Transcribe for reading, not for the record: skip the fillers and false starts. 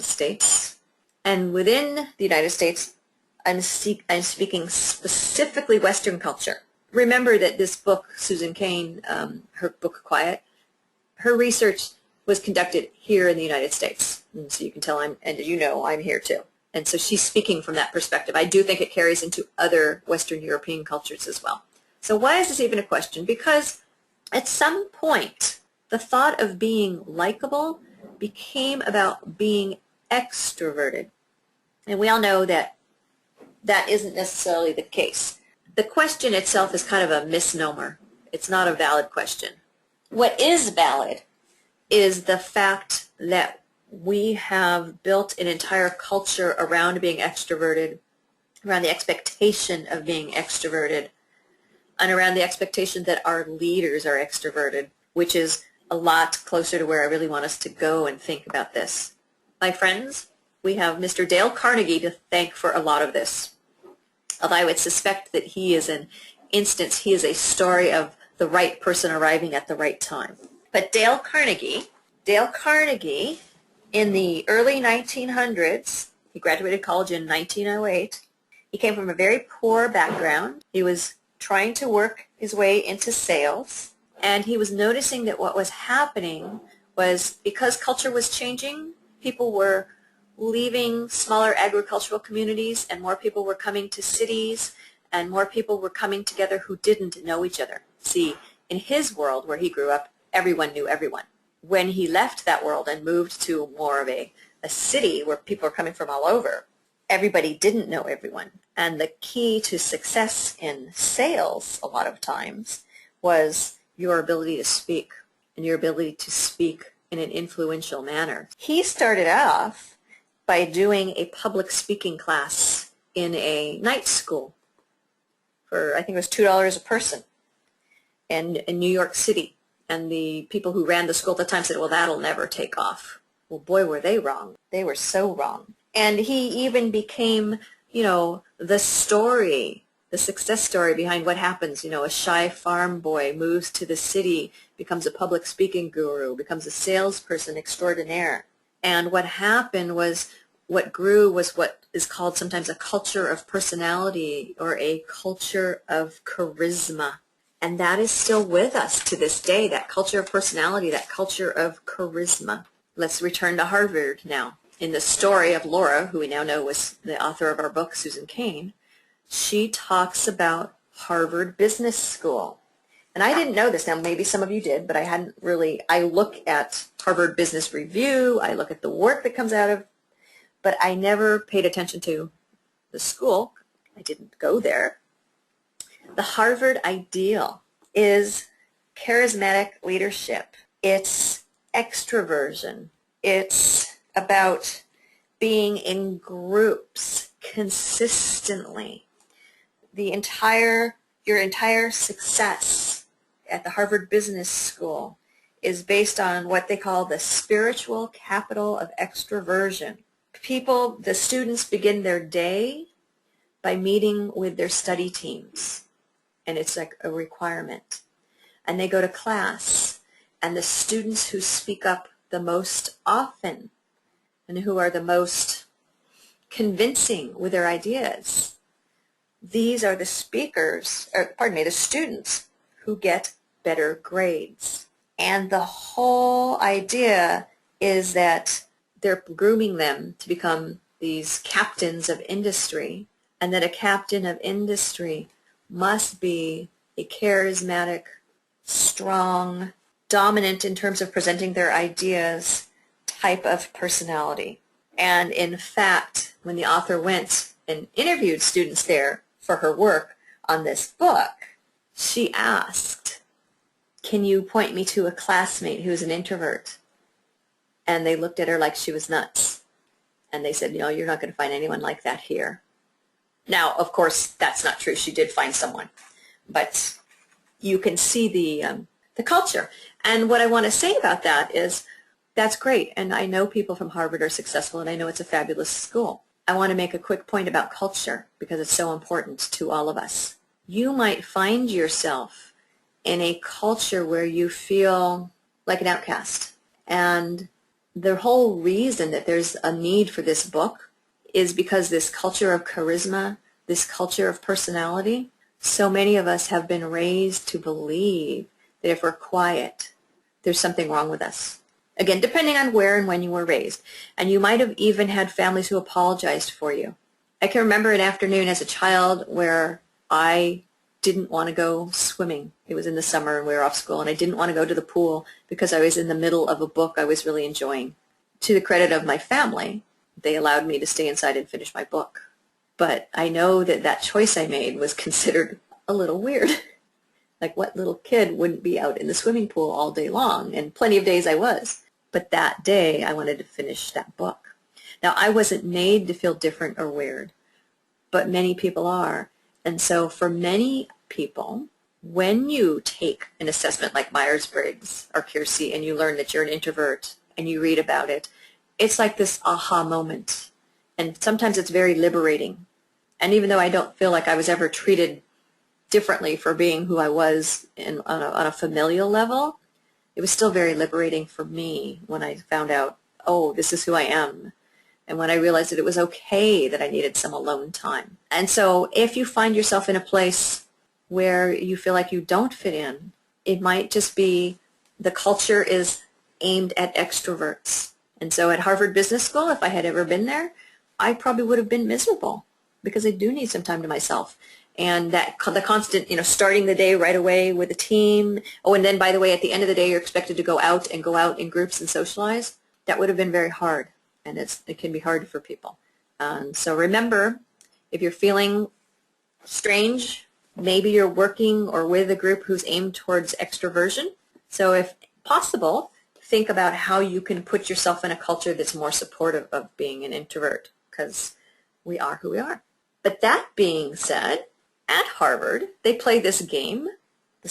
United States. And within the United States, I'm speaking specifically Western culture. Remember that this book, Susan Cain, her book Quiet, her research was conducted here in the United States. And so you can tell and you know, I'm here too. And so she's speaking from that perspective. I do think it carries into other Western European cultures as well. So why is this even a question? Because at some point, the thought of being likable became about being extroverted. And we all know that that isn't necessarily the case. The question itself is kind of a misnomer. It's not a valid question. What is valid is the fact that we have built an entire culture around being extroverted, around the expectation of being extroverted, and around the expectation that our leaders are extroverted, which is a lot closer to where I really want us to go and think about this. My friends, we have Mr. Dale Carnegie to thank for a lot of this. Although I would suspect that he is an instance, he is a story of the right person arriving at the right time. But Dale Carnegie, in the early 1900s, he graduated college in 1908. He came from a very poor background. He was trying to work his way into sales, and he was noticing that what was happening was because culture was changing, people were leaving smaller agricultural communities and more people were coming to cities and more people were coming together who didn't know each other. See, in his world where he grew up, everyone knew everyone. When he left that world and moved to more of a city where people are coming from all over, everybody didn't know everyone. And the key to success in sales a lot of times was your ability to speak and your ability to speak in an influential manner. He started off by doing a public speaking class in a night school for, I think it was $2 a person in New York City. And the people who ran the school at the time said, well, that'll never take off. Well, boy, were they wrong. They were so wrong. And he even became, the story, the success story behind what happens. A shy farm boy moves to the city, becomes a public speaking guru, becomes a salesperson extraordinaire. And what happened was, what grew was what is called sometimes a culture of personality or a culture of charisma. And that is still with us to this day, that culture of personality, that culture of charisma. Let's return to Harvard now. In the story of Laura, who we now know was the author of our book, Susan Cain, she talks about Harvard Business School. And I didn't know this. Now, maybe some of you did, but I hadn't really. I look at Harvard Business Review. I look at the work that comes out of, but I never paid attention to the school. I didn't go there. The Harvard ideal is charismatic leadership. It's extroversion. It's about being in groups consistently. Your entire success at the Harvard Business School is based on what they call the spiritual capital of extroversion. The students begin their day by meeting with their study teams. And it's like a requirement. And they go to class, and the students who speak up the most often and who are the most convincing with their ideas, these are the the students who get better grades. And the whole idea is that they're grooming them to become these captains of industry, and that a captain of industry must be a charismatic, strong, dominant in terms of presenting their ideas type of personality. And in fact, when the author went and interviewed students there for her work on this book, she asked, can you point me to a classmate who's an introvert? And they looked at her like she was nuts. And they said, you're not going to find anyone like that here. Now, of course, that's not true. She did find someone. But you can see the culture. And what I want to say about that is that's great. And I know people from Harvard are successful, and I know it's a fabulous school. I want to make a quick point about culture because it's so important to all of us. You might find yourself in a culture where you feel like an outcast. And the whole reason that there's a need for this book is because this culture of charisma, this culture of personality, so many of us have been raised to believe that if we're quiet, there's something wrong with us. Again, depending on where and when you were raised. And you might have even had families who apologized for you. I can remember an afternoon as a child where I didn't want to go swimming. It was in the summer and we were off school, and I didn't want to go to the pool because I was in the middle of a book I was really enjoying. To the credit of my family, they allowed me to stay inside and finish my book. But I know that that choice I made was considered a little weird. Like, what little kid wouldn't be out in the swimming pool all day long? And plenty of days I was. But that day, I wanted to finish that book. Now, I wasn't made to feel different or weird, but many people are. And so for many people, when you take an assessment like Myers-Briggs or Keirsey and you learn that you're an introvert and you read about it, it's like this aha moment. And sometimes it's very liberating. And even though I don't feel like I was ever treated differently for being who I was on a familial level, it was still very liberating for me when I found out, oh, this is who I am. And when I realized that it was okay that I needed some alone time. And so if you find yourself in a place where you feel like you don't fit in, it might just be the culture is aimed at extroverts. And so at Harvard Business School, if I had ever been there, I probably would have been miserable because I do need some time to myself. And that the constant, starting the day right away with a team. Oh, and then, by the way, at the end of the day, you're expected to go out in groups and socialize. That would have been very hard. And it can be hard for people. So remember, if you're feeling strange, maybe you're working or with a group who's aimed towards extroversion. So if possible, think about how you can put yourself in a culture that's more supportive of being an introvert, because we are who we are. But that being said, at Harvard, they play this game. The